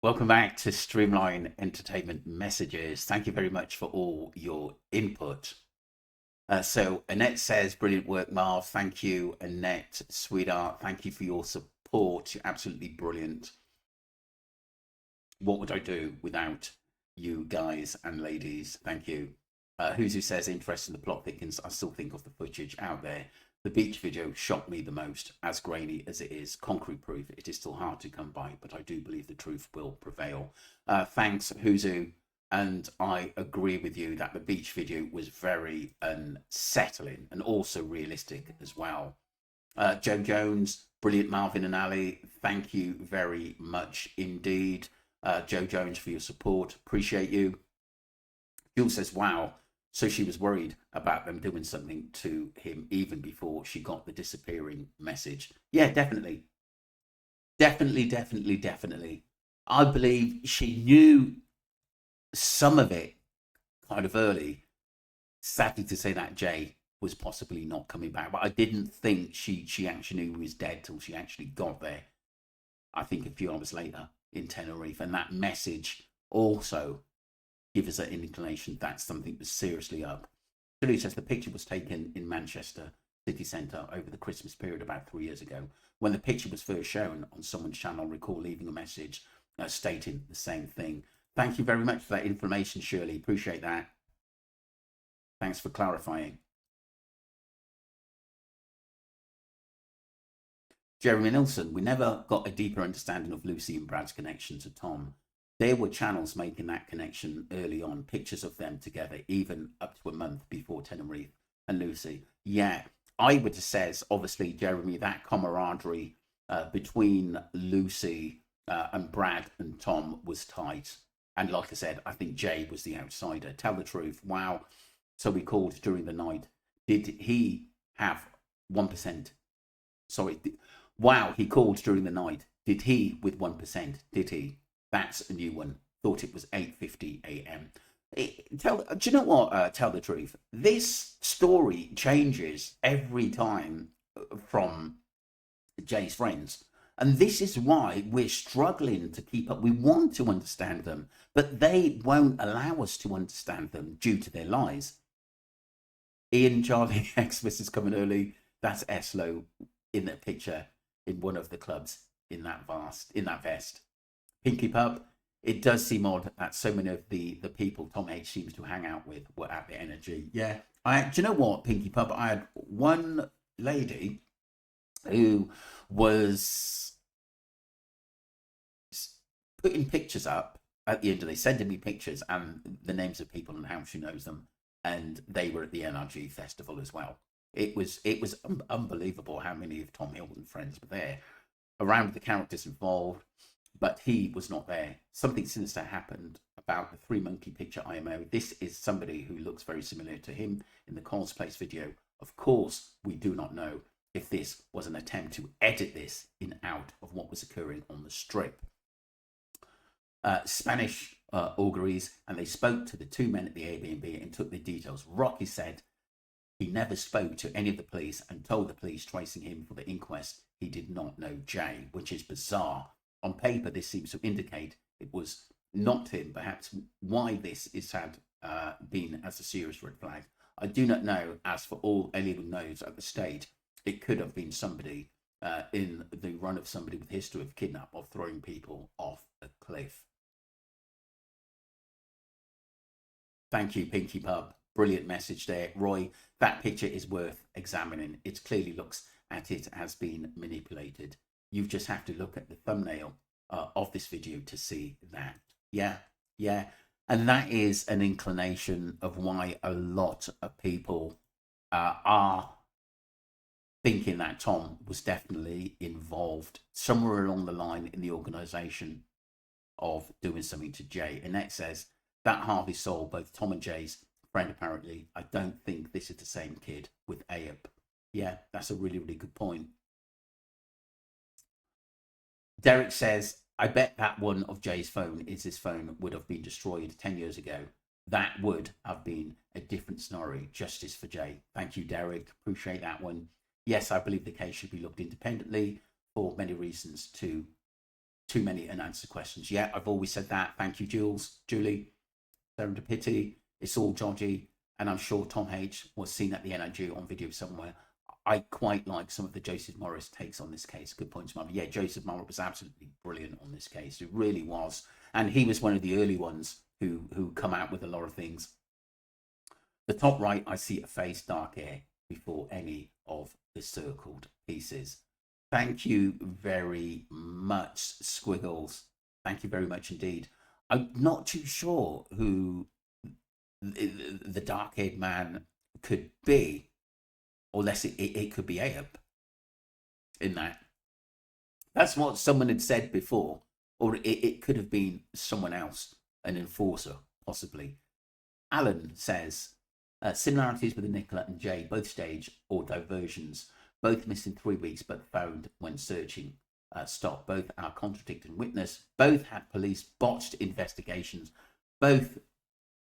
Welcome back to Streamline Entertainment Messages. Thank you very much for all your input. So Annette says, brilliant work, Marv. Thank you, Annette, sweetheart. Thank you for your support. You're absolutely brilliant. What would I do without you guys and ladies? Thank you. Who says, interesting, the plot thickens. I still think of the footage out there. The beach video shocked me the most, as grainy as it is. Concrete proof, it is still hard to come by, but I do believe the truth will prevail. Thanks, Huzu. And I agree with you that the beach video was very unsettling and also realistic as well. Joe Jones, brilliant, Marvin and Ali. Thank you very much indeed, Joe Jones, for your support. Appreciate you. Jules says, wow. So she was worried about them doing something to him even before she got the disappearing message. Yeah, definitely. Definitely. I believe she knew some of it kind of early. Sadly to say that Jay was possibly not coming back, but I didn't think she actually knew he was dead till she actually got there. I think a few hours later in Tenerife, and that message also give us an inclination that something was seriously up. Julie says the picture was taken in Manchester city centre over the Christmas period about 3 years ago. When the picture was first shown on someone's channel, I recall leaving a message stating the same thing. Thank you very much for that information, Shirley. Appreciate that. Thanks for clarifying. Jeremy Nilsson, we never got a deeper understanding of Lucy and Brad's connection to Tom. There were channels making that connection early on, pictures of them together, even up to a month before Tenerife and Lucy. Yeah, I would have says, obviously, Jeremy, that camaraderie between Lucy and Brad and Tom was tight. And like I said, I think Jay was the outsider. Tell the truth. Wow. So we called during the night. Did he have 1%? Sorry. Wow, he called during the night. Did he with 1%? Did he? That's a new one. Thought it was 8:50 a.m. Do you know what? Tell the truth. This story changes every time from Jay's friends. And this is why we're struggling to keep up. We want to understand them, but they won't allow us to understand them due to their lies. Ian Charlie Xmas is coming early. That's Eslo in that picture in one of the clubs in that vest. Pinky Pub, it does seem odd that so many of the people Tom H seems to hang out with were at the Energy. Yeah. Do you know what, Pinky Pub? I had one lady who was putting pictures up at the end of they sending me pictures and the names of people and how she knows them. And they were at the NRG festival as well. It was unbelievable how many of Tom Hilton friends were there around the characters involved, but he was not there. Something sinister happened about the Three Monkey Picture IMO. This is somebody who looks very similar to him in the Coles Place video. Of course, we do not know if this was an attempt to edit this in out of what was occurring on the strip. Spanish auguries, and they spoke to the two men at the Airbnb and took the details. Rocky said he never spoke to any of the police and told the police tracing him for the inquest he did not know Jay, which is bizarre. On paper, this seems to indicate it was not him. Perhaps why this is had been as a serious red flag. I do not know. As for all anyone knows at the state, it could have been somebody in the run of somebody with history of kidnap or throwing people off a cliff. Thank you, Pinky Pub. Brilliant message there, Roy. That picture is worth examining. It clearly looks at it as being manipulated. You just have to look at the thumbnail of this video to see that. Yeah. And that is an inclination of why a lot of people are thinking that Tom was definitely involved somewhere along the line in the organisation of doing something to Jay. Annette says, that Harvey Soul, both Tom and Jay's friend apparently. I don't think this is the same kid with Ayub. Yeah, that's a really, really good point. Derek says, I bet that one of Jay's phone is his phone would have been destroyed 10 years ago. That would have been a different scenario. Justice for Jay. Thank you, Derek. Appreciate that one. Yes, I believe the case should be looked independently for many reasons to too many unanswered questions. Yeah, I've always said that. Thank you, Julie. Serendipity. It's all dodgy. And I'm sure Tom H was seen at the NIG on video somewhere. I quite like some of the Joseph Morris takes on this case. Good point, Mum. Yeah, Joseph Morris was absolutely brilliant on this case. It really was. And he was one of the early ones who come out with a lot of things. The top right, I see a face, dark hair before any of the circled pieces. Thank you very much, Squiggles. Thank you very much indeed. I'm not too sure who the dark-haired man could be, unless it could be Abe in that. That's what someone had said before, or it could have been someone else, an enforcer, possibly. Alan says, similarities with Nicola and Jay, both stage or diversions, both missing 3 weeks but found when searching. Stop. Both are contradicting witness. Both had police botched investigations. Both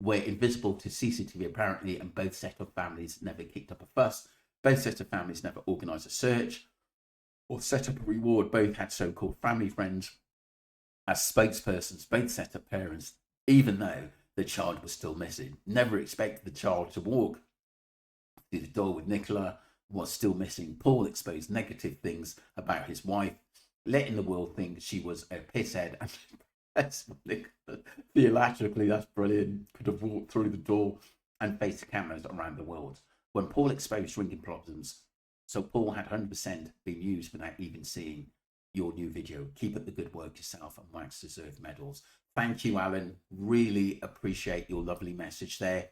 were invisible to CCTV apparently, and both set of families never kicked up a fuss. Both sets of families never organised a search or set up a reward. Both had so-called family friends as spokespersons. Both set up parents, even though the child was still missing. Never expected the child to walk through the door with Nicola, was still missing. Paul exposed negative things about his wife, letting the world think she was a pisshead. Theatrically, that's brilliant. Could have walked through the door and faced cameras around the world. When Paul exposed drinking problems, so Paul had 100% been used without even seeing your new video. Keep up the good work yourself, and Wax deserve medals. Thank you, Alan. Really appreciate your lovely message there.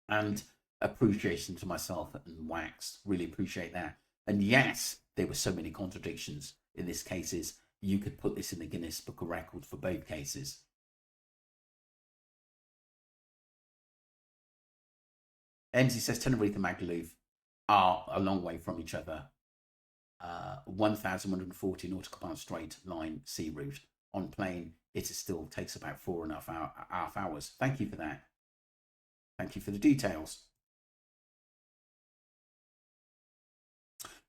And appreciation to myself and Wax. Really appreciate that. And yes, there were so many contradictions in this cases. You could put this in the Guinness Book of Records for both cases. Enzi says Tenerife and Magaluf are a long way from each other. 1,140 nautical miles straight line sea route. On plane, it still takes about 4.5 hours. Thank you for that. Thank you for the details.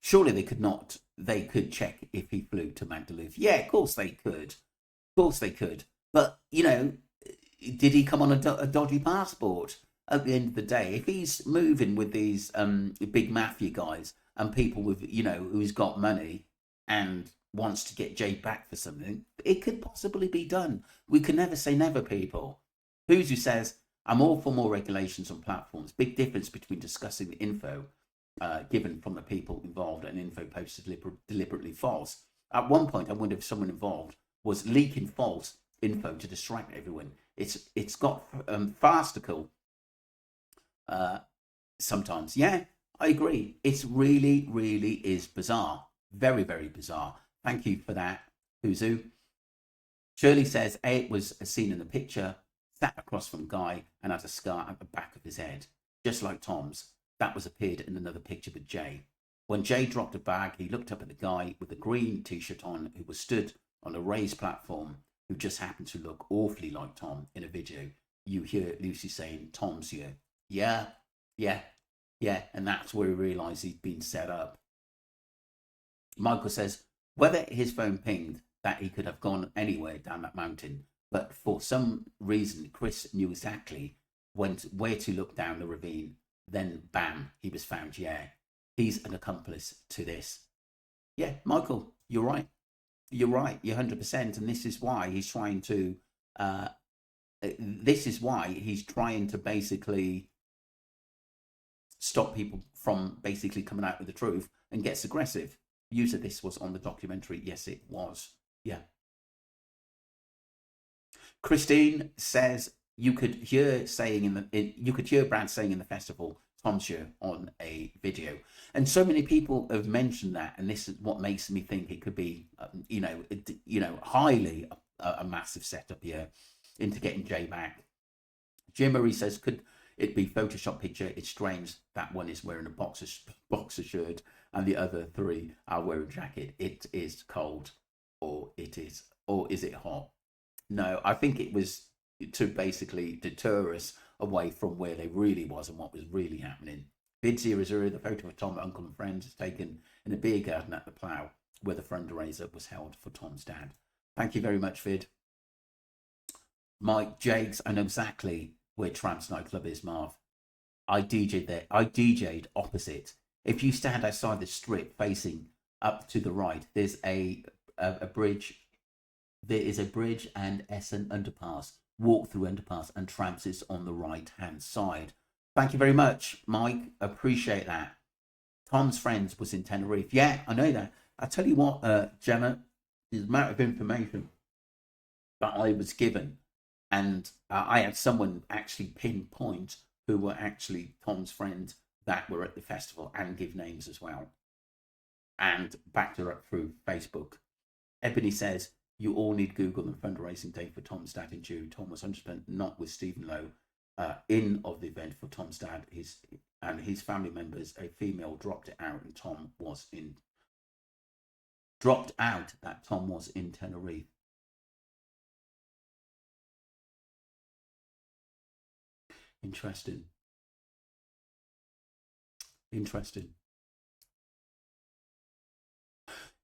Surely they could check if he flew to Magaluf. Yeah, of course they could. Of course they could. But, you know, did he come on a dodgy passport? At the end of the day, if he's moving with these big mafia guys and people with, you know, who's got money and wants to get Jay back for something, it could possibly be done. We can never say never, people. Huzu says, I'm all for more regulations on platforms. Big difference between discussing the info given from the people involved and info posted deliberately false. At one point, I wonder if someone involved was leaking false info to distract everyone. It's got farcical sometimes. Yeah, I agree. It's really, really is bizarre. Very, very bizarre. Thank you for that, Huzu. Shirley says, it was seen in the picture, sat across from Guy and has a scar at the back of his head, just like Tom's. That was appeared in another picture with Jay. When Jay dropped a bag, he looked up at the guy with the green t-shirt on who was stood on a raised platform, who just happened to look awfully like Tom in a video. You hear Lucy saying, Tom's here. Yeah. And that's where he realised he'd been set up. Michael says, whether his phone pinged that he could have gone anywhere down that mountain, but for some reason, Chris knew exactly where to look down the ravine. Then, bam, he was found. Yeah, he's an accomplice to this. Yeah, Michael, you're right. You're right. You're 100%. And this is why he's trying to. This is why he's trying to basically stop people from basically coming out with the truth and gets aggressive. You said this was on the documentary. Yes, it was. Yeah. Christine says you could hear Brad saying in the festival, Tom's here on a video, and so many people have mentioned that, and this is what makes me think it could be, highly a massive setup here into getting Jay back. Jim Marie says, could it be Photoshop picture? It's strange that one is wearing a boxer shirt and the other three are wearing a jacket. It is cold, or is it hot? No, I think it was to basically deter us away from where they really was and what was really happening. Vid 00, the photo of Tom, uncle and friends is taken in a beer garden at the Plough, where the fundraiser was held for Tom's dad. Thank you very much, Vid. Mike Jakes, I know exactly where Tramps nightclub is, Marv. I DJ'd there. I DJ'd opposite. If you stand outside the strip facing up to the right, there's a bridge. There is a bridge and Essen underpass. Walk through underpass, and Tramps is on the right hand side. Thank you very much, Mike. Appreciate that. Tom's friends was in Tenerife. Yeah, I know that. I tell you what, Gemma, the amount of information that I was given, and I had someone actually pinpoint who were actually Tom's friends that were at the festival and give names as well, and backed her up through Facebook. Ebony says, you all need Google and fundraising day for Tom's dad in June. Tom was 100% not with Stephen Lowe in of the event for Tom's dad. His family members, a female dropped it out, and Tom was in dropped out that Tom was in Tenerife. Interesting. Interesting.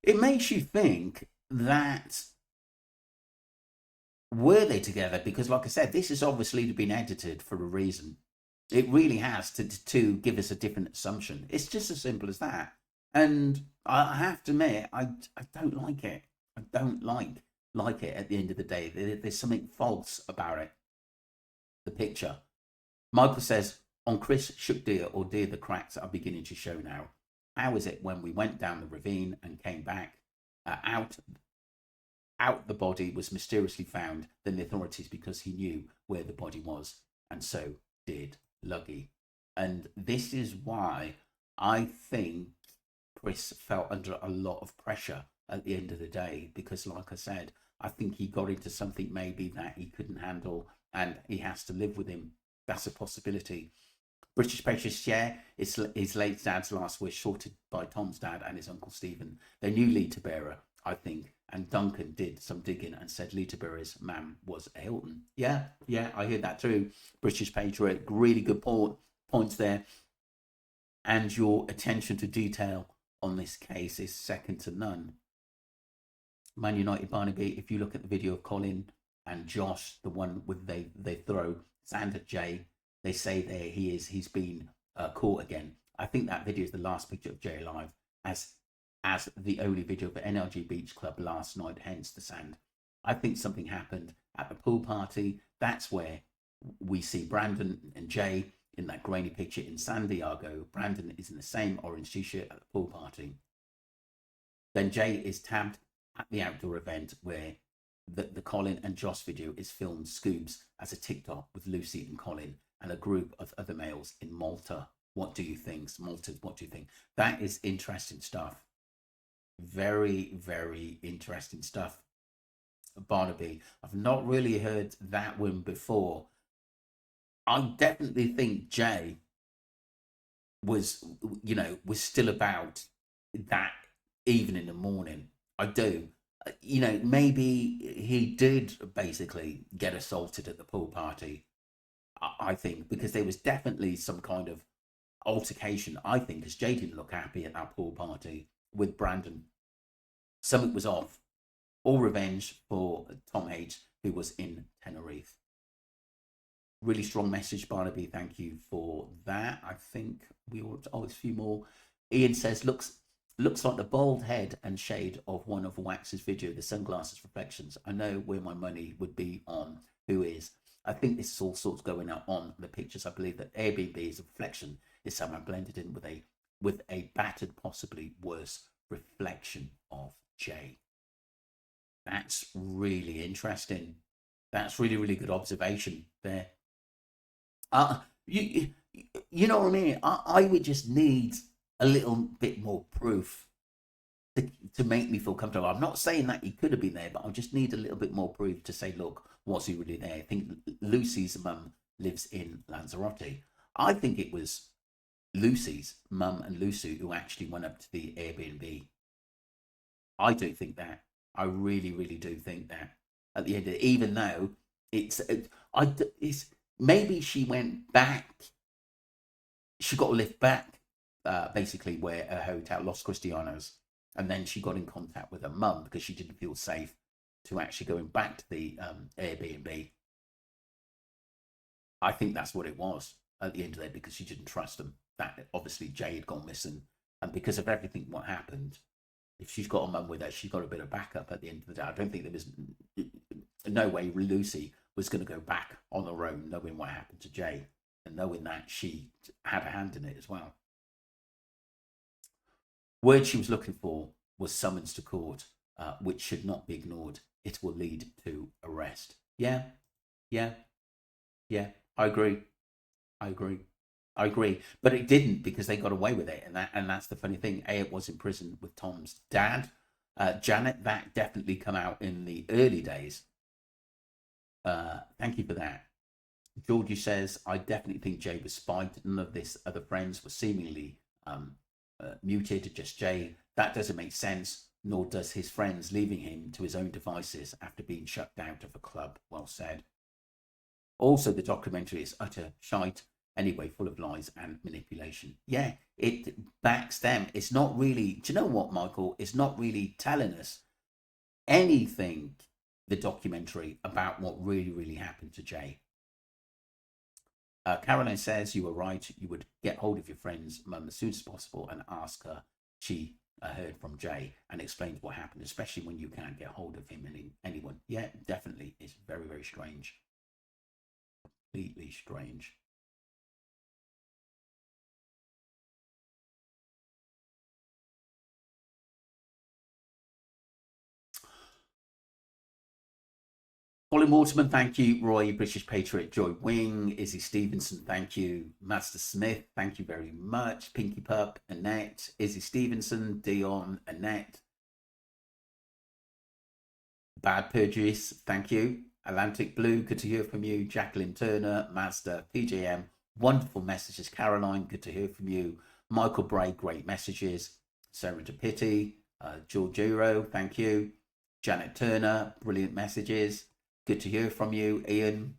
It makes you think that were they together? Because, like I said, this has obviously been edited for a reason. It really has to give us a different assumption. It's just as simple as that. And I have to admit, I don't like it. I don't like it at the end of the day. There's something false about it. The picture. Michael says, on Chris shook deer or deer the cracks are beginning to show now. How is it when we went down the ravine and came back out the body was mysteriously found than the authorities because he knew where the body was, and so did Luggy. And this is why I think Chris felt under a lot of pressure at the end of the day, because like I said, I think he got into something maybe that he couldn't handle and he has to live with him. That's a possibility. British Patriots share his late dad's last wish, sorted by Tom's dad and his uncle Stephen. Their new leader bearer, I think, and Duncan did some digging and said leader bearer's mam was a Hilton. Yeah, I hear that too. British Patriot, really good points there. And your attention to detail on this case is second to none. Man United Barnaby, if you look at the video of Colin and Josh, the one with they throw sand at Jay, they say there he's been caught again. I think that video is the last picture of Jay alive, as the only video for NLG Beach Club last night, hence the sand. I think something happened at the pool party. That's where we see Brandon and Jay in that grainy picture in San Diego. Brandon is in the same orange t-shirt at the pool party. Then Jay is tabbed at the outdoor event where the Colin and Josh video is filmed Scoobs as a TikTok with Lucy and Colin and a group of other males in Malta. What do you think? Malta, what do you think? That is interesting stuff. Very, very interesting stuff. Barnaby, I've not really heard that one before. I definitely think Jay was still about that even in the morning. I do. Maybe he did basically get assaulted at the pool party. I think because there was definitely some kind of altercation. I think because Jay didn't look happy at that pool party with Brandon. Something was off. All revenge for Tom H, who was in Tenerife. Really strong message, Barnaby. Thank you for that. I think we will. Oh, there's a few more. Ian says, looks like the bald head and shade of one of Wax's video, the sunglasses reflections. I know where my money would be on who is. I think this is all sorts going on the pictures. I believe that Airbnb is a reflection is somehow blended in with a battered, possibly worse reflection of Jay. That's really interesting. That's really, really good observation there. You know what I mean? I would just need a little bit more proof to make me feel comfortable. I'm not saying that he could have been there, but I just need a little bit more proof to say, look, was he really there? I think Lucy's mum lives in Lanzarote. I think it was Lucy's mum and Lucy who actually went up to the Airbnb. I do think that. I really, really do think that. At the end of it, even though it's maybe she went back. She got a lift back, basically where her hotel, Los Cristianos, and then she got in contact with her mum because she didn't feel safe to actually going back to the Airbnb. I think that's what it was at the end of the day, because she didn't trust them. That obviously Jay had gone missing, and because of everything what happened, if she's got a mum with her, she's got a bit of backup at the end of the day. I don't think there was no way Lucy was going to go back on her own, knowing what happened to Jay and knowing that she had a hand in it as well. Word she was looking for was summons to court, which should not be ignored. It will lead to arrest. Yeah, yeah, yeah. I agree. I agree. I agree. But it didn't, because they got away with it, and that's the funny thing. It was in prison with Tom's dad. Janet, that definitely come out in the early days. Thank you for that. Georgie says, I definitely think Jay was spied. None of this other friends were seemingly muted, just Jay. That doesn't make sense, nor does his friends leaving him to his own devices after being shut out of a club. Well said. Also, the documentary is utter shite anyway, full of lies and manipulation. Yeah, it backs them. It's not really, do you know what, Michael? It's not really telling us anything, the documentary, about what really, really happened to Jay. Caroline says, you were right. You would get hold of your friend's mum as soon as possible and ask her. She heard from Jay and explained what happened, especially when you can't get hold of him and anyone. Yeah, definitely. It's very, very strange. Completely strange. Colin Waterman, thank you. Roy, British Patriot. Joy Wing. Izzy Stevenson, thank you. Master Smith, thank you very much. Pinky Pup, Annette. Izzy Stevenson, Dion, Annette. Bad Purchase, thank you. Atlantic Blue, good to hear from you. Jacqueline Turner, Mazda, PJM, wonderful messages. Caroline, good to hear from you. Michael Bray, great messages. Serendipity, Giorgiro, thank you. Janet Turner, brilliant messages. Good to hear from you. Ian,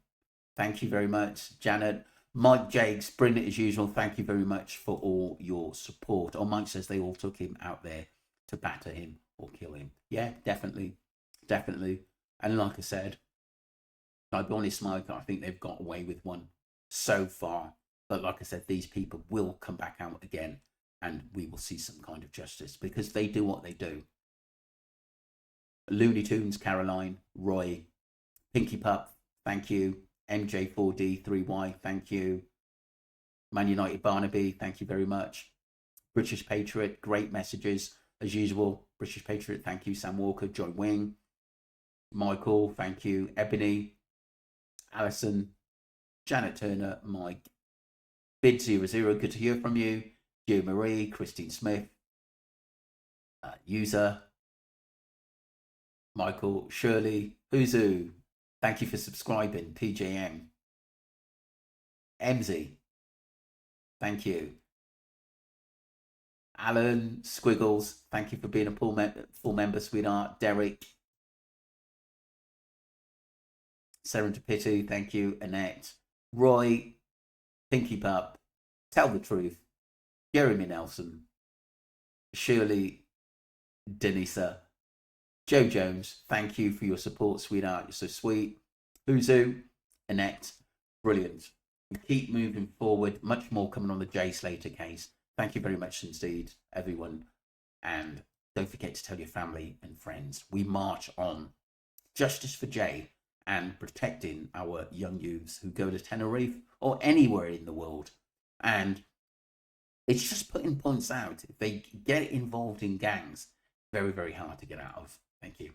thank you very much. Janet. Mike Jakes, brilliant as usual. Thank you very much for all your support. Oh, Mike says they all took him out there to batter him or kill him. Yeah, definitely. Definitely. And like I said, I'll be honest, Mike, I think they've got away with one so far. But like I said, these people will come back out again and we will see some kind of justice, because they do what they do. Looney Tunes, Caroline, Roy, Pinky Pup, thank you. MJ4D3Y, thank you. Man United Barnaby, thank you very much. British Patriot, great messages as usual. British Patriot, thank you. Sam Walker, Joy Wing, Michael, thank you. Ebony, Alison, Janet Turner, Mike, Bid00, good to hear from you. Joe Marie, Christine Smith, User, Michael, Shirley, Uzu, thank you for subscribing. PJM, MZ, thank you. Alan, Squiggles, thank you for being a full member, sweetheart. Derek, Serendipity, thank you. Annette, Roy, Pinky Pup, Tell the Truth, Jeremy Nelson, Shirley, Denisa, Joe Jones, thank you for your support, sweetheart. You're so sweet. Uzu, Annette, brilliant. We keep moving forward. Much more coming on the Jay Slater case. Thank you very much indeed, everyone. And don't forget to tell your family and friends. We march on justice for Jay and protecting our young youths who go to Tenerife or anywhere in the world. And it's just putting points out. If they get involved in gangs, very, very hard to get out of. Thank you.